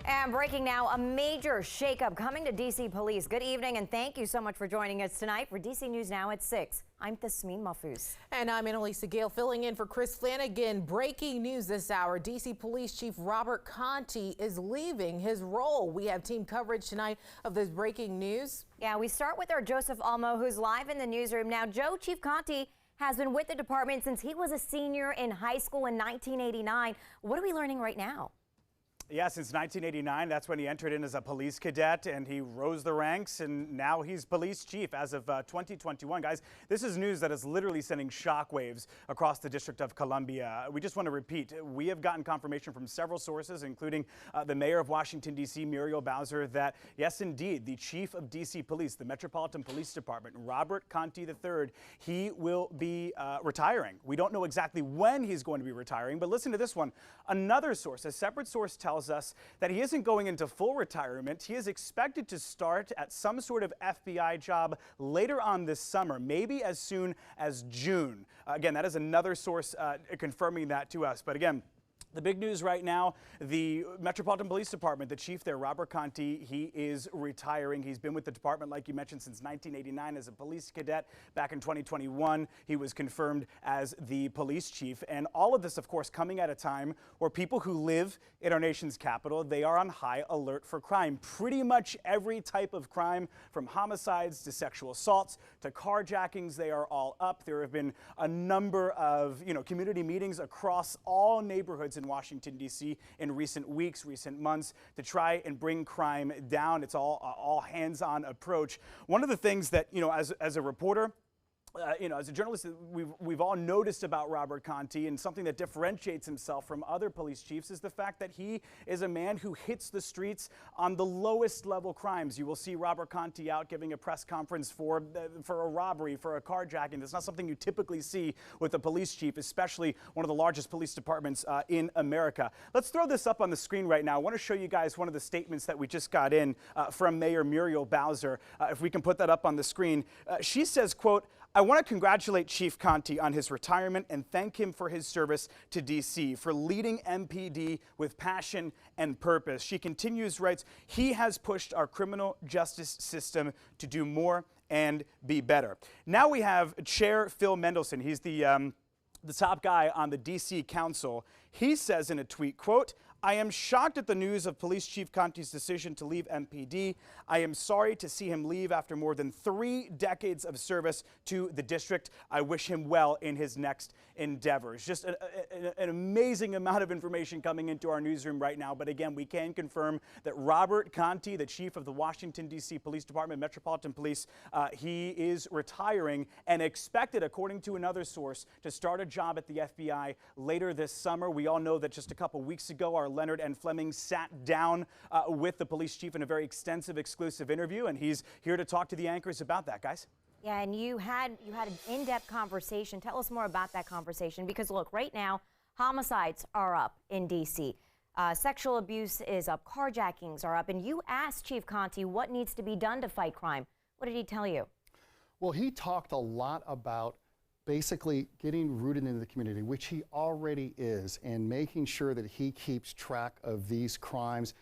And breaking now, a major shakeup coming to D.C. police. Good evening, and thank you so much for joining us tonight for D.C. News Now at 6. I'm Tasmin Mahfouz. And I'm Annalisa Gale filling in for Chris Flanagan. Breaking news this hour, D.C. Police Chief Robert Contee is leaving his role. We have team coverage tonight of this breaking news. Yeah, we start with our Joseph Almo, who's live in the newsroom. Now, Joe, Chief Contee has been with the department since he was a senior in high school in 1989. What are we learning right now? Yeah, since 1989, that's when he entered in as a police cadet and he rose the ranks, and now he's police chief as of 2021. Guys, this is news that is literally sending shockwaves across the District of Columbia. We just want to repeat, we have gotten confirmation from several sources, including the mayor of Washington, D.C., Muriel Bowser, that yes, indeed, the chief of D.C. Police, the Metropolitan Police Department, Robert Contee III, he will be retiring. We don't know exactly when he's going to be retiring, but listen to this one. Another source, a separate source, tells us that he isn't going into full retirement. He is expected to start at some sort of FBI job later on this summer, maybe as soon as June. Again, that is another source confirming that to us. But again, the big news right now, the Metropolitan Police Department, the chief there, Robert Contee, he is retiring. He's been with the department, like you mentioned, since 1989 as a police cadet. Back in 2021, he was confirmed as the police chief. And all of this, of course, coming at a time where people who live in our nation's capital, they are on high alert for crime. Pretty much every type of crime, from homicides to sexual assaults to carjackings, they are all up. There have been a number of, community meetings across all neighborhoods in Washington, D.C. in recent weeks, recent months to try and bring crime down. It's all hands-on approach. One of the things that, as a reporter, as a journalist, we've all noticed about Robert Contee, and something that differentiates himself from other police chiefs is the fact that he is a man who hits the streets on the lowest level crimes. You will see Robert Contee out giving a press conference for a robbery, for a carjacking. That's not something you typically see with a police chief, especially one of the largest police departments in America. Let's throw this up on the screen right now. I want to show you guys one of the statements that we just got in from Mayor Muriel Bowser. If we can put that up on the screen. She says, quote, "I want to congratulate Chief Contee on his retirement and thank him for his service to D.C., for leading MPD with passion and purpose." She continues, writes, "He has pushed our criminal justice system to do more and be better." Now we have Chair Phil Mendelson. He's the top guy on the D.C. Council. He says in a tweet, quote, "I am shocked at the news of Police Chief Contee's decision to leave MPD. I am sorry to see him leave after more than 3 decades of service to the district. I wish him well in his next endeavors." Just an amazing amount of information coming into our newsroom right now. But again, we can confirm that Robert Contee, the chief of the Washington, D.C. Police Department, Metropolitan Police, he is retiring and expected, according to another source, to start a job at the FBI later this summer. We all know that just a couple weeks ago, our Leonard N. Fleming sat down with the police chief in a very extensive, exclusive interview, and he's here to talk to the anchors about that, guys. Yeah, and you had an in-depth conversation. Tell us more about that conversation, because look, right now, homicides are up in D.C. Sexual abuse is up, carjackings are up, and you asked Chief Contee what needs to be done to fight crime. What did he tell you? Well, he talked a lot about basically getting rooted into the community, which he already is, and making sure that he keeps track of these crimes,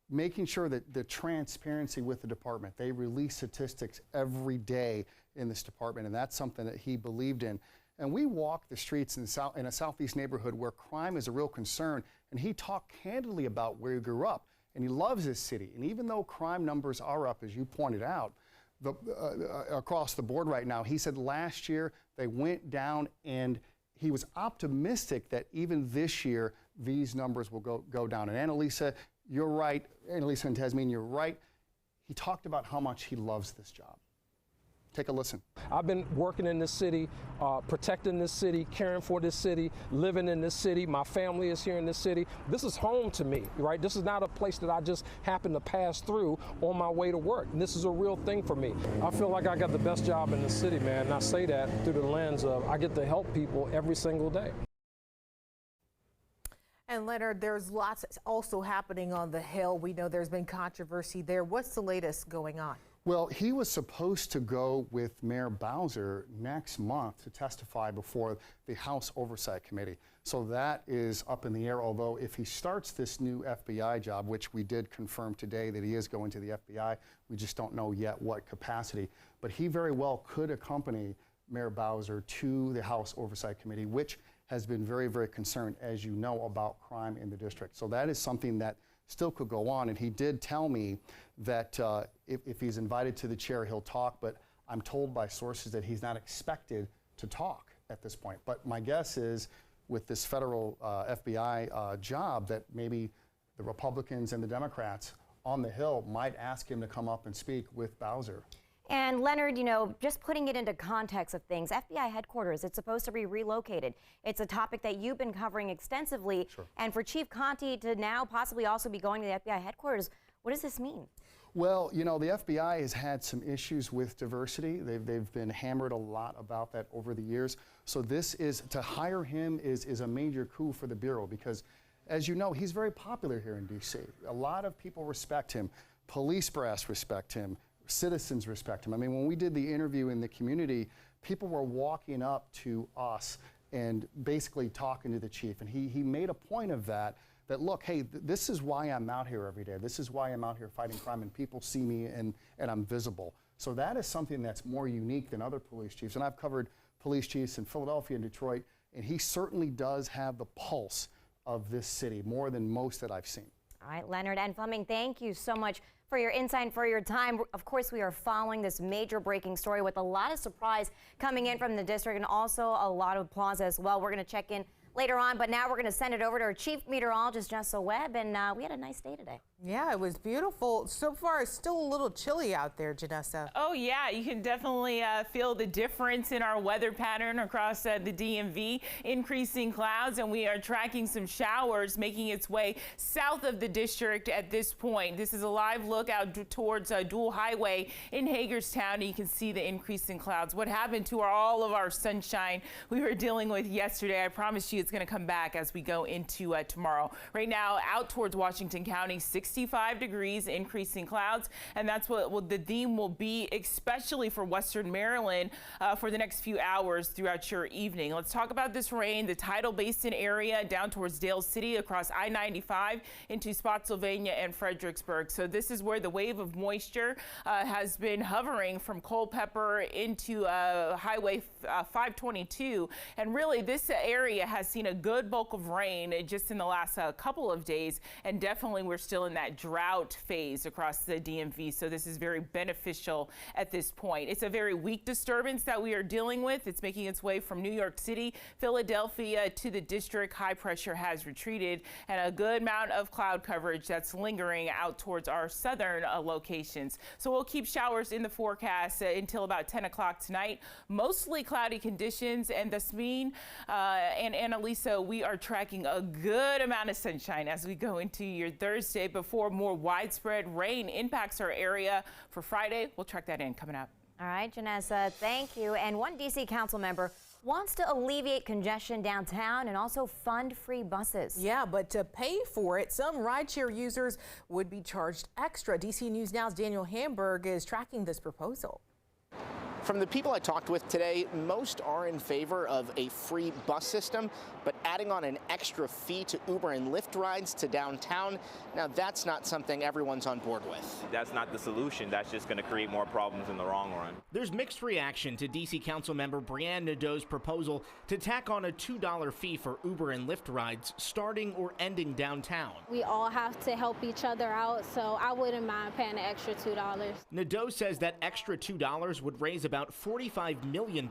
making sure that the transparency with the department. They release statistics every day in this department, and that's something that he believed in. And we walk the streets in a southeast neighborhood where crime is a real concern, and he talked candidly about where he grew up, and he loves his city. And even though crime numbers are up, as you pointed out, across the board right now, he said last year they went down, and he was optimistic that even this year these numbers will go down. And Annalisa, you're right. Annalisa and Tasmin, you're right. He talked about how much he loves this job. Take a listen. I've been working in this city, protecting this city, caring for this city, living in this city. My family is here in this city. This is home to me, right? This is not a place that I just happen to pass through on my way to work. And this is a real thing for me. I feel like I got the best job in the city, man. And I say that through the lens of I get to help people every single day. And Leonard, there's lots also happening on the Hill. We know there's been controversy there. What's the latest going on? Well, he was supposed to go with Mayor Bowser next month to testify before the House Oversight Committee. So that is up in the air, although if he starts this new FBI job, which we did confirm today that he is going to the FBI, we just don't know yet what capacity. But he very well could accompany Mayor Bowser to the House Oversight Committee, which has been very, very concerned, as you know, about crime in the district. So that is something that still could go on. And he did tell me that if he's invited to the chair, he'll talk. But I'm told by sources that he's not expected to talk at this point. But my guess is with this federal FBI job that maybe the Republicans and the Democrats on the Hill might ask him to come up and speak with Bowser. And Leonard, you know, just putting it into context of things, FBI headquarters, it's supposed to be relocated. It's a topic that you've been covering extensively. Sure. And for Chief Contee to now possibly also be going to the FBI headquarters, what does this mean? Well, you know, the FBI has had some issues with diversity. They've been hammered a lot about that over the years. So this is, to hire him is a major coup for the Bureau because, as you know, he's very popular here in D.C. A lot of people respect him. Police brass respect him. Citizens respect him. I mean, when we did the interview in the community, people were walking up to us and basically talking to the chief. And he made a point of that look, hey, this is why I'm out here every day. This is why I'm out here fighting crime, and people see me and I'm visible. So that is something that's more unique than other police chiefs. And I've covered police chiefs in Philadelphia and Detroit, and he certainly does have the pulse of this city, more than most that I've seen. All right, Leonard and Fleming, thank you so much for your insight and for your time. Of course, we are following this major breaking story with a lot of surprise coming in from the district and also a lot of applause as well. We're going to check in later on, but now we're going to send it over to our chief meteorologist, Janessa Webb, and we had a nice day today. Yeah, it was beautiful. So far, it's still a little chilly out there, Janessa. Oh, yeah, you can definitely feel the difference in our weather pattern across the DMV. Increasing clouds, and we are tracking some showers making its way south of the district at this point. This is a live look out towards Dual Highway in Hagerstown. You can see the increase in clouds. What happened to all of our sunshine we were dealing with yesterday? I promise you it's going to come back as we go into tomorrow. Right now, out towards Washington County, 65 degrees, increasing clouds, and that's what the theme will be, especially for Western Maryland for the next few hours throughout your evening. Let's talk about this rain. The Tidal Basin area down towards Dale City across I-95 into Spotsylvania and Fredericksburg. So this is where the wave of moisture has been hovering from Culpeper into Highway 522, and really this area has seen a good bulk of rain just in the last couple of days, and definitely we're still in that drought phase across the DMV, so this is very beneficial at this point. It's a very weak disturbance that we are dealing with. It's making its way from New York City, Philadelphia to the district. High pressure has retreated, and a good amount of cloud coverage that's lingering out towards our southern locations. So we'll keep showers in the forecast until about 10 o'clock tonight. Mostly cloudy conditions, and Dasmeen and Annalisa, we are tracking a good amount of sunshine as we go into your Thursday before more widespread rain impacts our area for Friday. We'll track that in coming up. All right, Janessa, thank you. And one D.C. council member wants to alleviate congestion downtown and also fund free buses. Yeah, but to pay for it, some rideshare users would be charged extra. DC News Now's Daniel Hamburg is tracking this proposal. From the people I talked with today, most are in favor of a free bus system, but adding on an extra fee to Uber and Lyft rides to downtown, now that's not something everyone's on board with. That's not the solution. That's just going to create more problems in the long run. There's mixed reaction to D.C. Councilmember Brianne Nadeau's proposal to tack on a $2 fee for Uber and Lyft rides starting or ending downtown. We all have to help each other out, so I wouldn't mind paying an extra $2. Nadeau says that extra $2 would raise about $45 million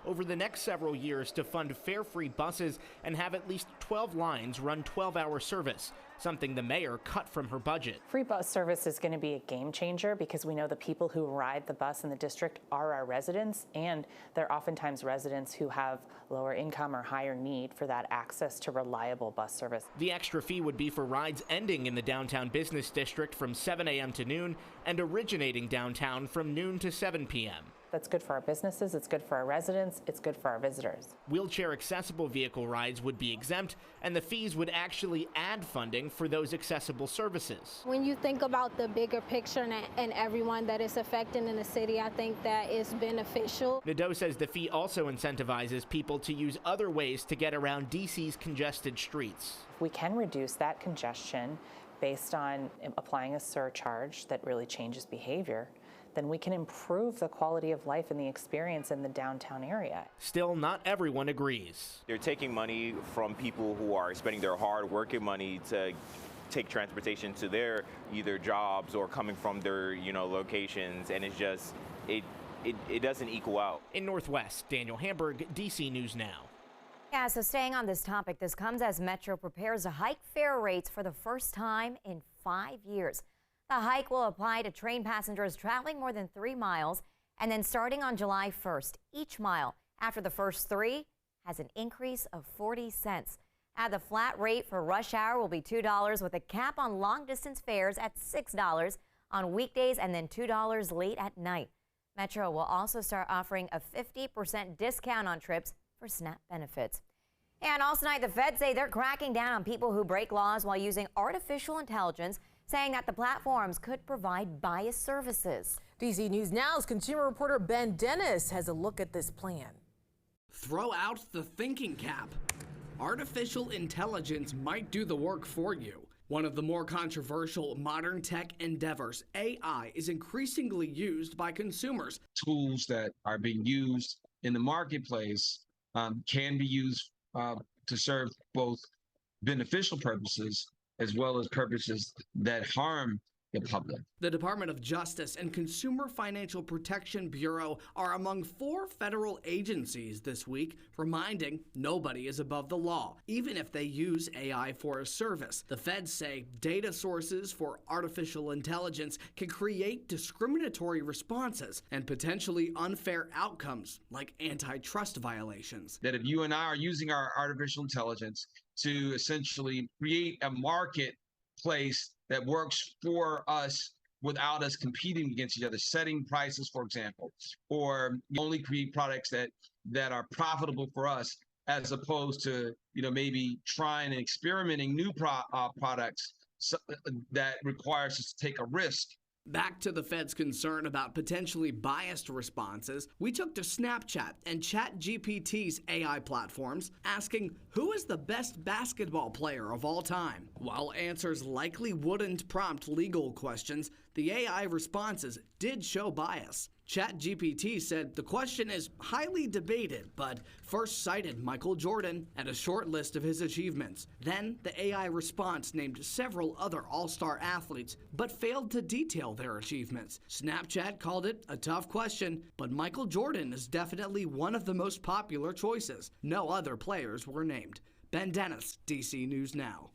over the next several years to fund fare-free buses and have at least 12 lines run 12-hour service, something the mayor cut from her budget. Free bus service is going to be a game changer because we know the people who ride the bus in the district are our residents, and they're oftentimes residents who have lower income or higher need for that access to reliable bus service. The extra fee would be for rides ending in the downtown business district from 7 a.m. to noon and originating downtown from noon to 7 p.m. That's good for our businesses, it's good for our residents, it's good for our visitors. Wheelchair accessible vehicle rides would be exempt, and the fees would actually add funding for those accessible services. When you think about the bigger picture and everyone that is affecting in the city, I think that is beneficial. Nadeau says the fee also incentivizes people to use other ways to get around DC's congested streets. We can reduce that congestion based on applying a surcharge that really changes behavior, then we can improve the quality of life and the experience in the downtown area. Still, not everyone agrees. They're taking money from people who are spending their hard working money to take transportation to their either jobs or coming from their locations, and it's just it doesn't equal out. In Northwest, Daniel Hamburg, DC News Now. Yeah, so staying on this topic, this comes as Metro prepares to hike fare rates for the first time in 5 years. The hike will apply to train passengers traveling more than 3 miles, and then starting on July 1st, each mile after the first 3 has an increase of 40 cents. The flat rate for rush hour will be $2 with a cap on long distance fares at $6 on weekdays and then $2 late at night. Metro will also start offering a 50% discount on trips for SNAP benefits. And also tonight, the feds say they're cracking down on people who break laws while using artificial intelligence, saying that the platforms could provide biased services. DC News Now's consumer reporter Ben Dennis has a look at this plan. Throw out the thinking cap. Artificial intelligence might do the work for you. One of the more controversial modern tech endeavors, AI is increasingly used by consumers. Tools that are being used in the marketplace can be used to serve both beneficial purposes as well as purposes that harm the public. The Department of Justice and Consumer Financial Protection Bureau are among 4 federal agencies this week, reminding nobody is above the law, even if they use AI for a service. The feds say data sources for artificial intelligence can create discriminatory responses and potentially unfair outcomes like antitrust violations. That if you and I are using our artificial intelligence to essentially create a marketplace that works for us without us competing against each other, setting prices, for example, or only create products that are profitable for us, as opposed to maybe trying and experimenting new products that requires us to take a risk. Back to the Fed's concern about potentially biased responses, we took to Snapchat and ChatGPT's AI platforms, asking who is the best basketball player of all time. While answers likely wouldn't prompt legal questions, the AI responses did show bias. ChatGPT said the question is highly debated, but first cited Michael Jordan and a short list of his achievements. Then the AI response named several other all-star athletes, but failed to detail their achievements. Snapchat called it a tough question, but Michael Jordan is definitely one of the most popular choices. No other players were named. Ben Dennis, DC News Now.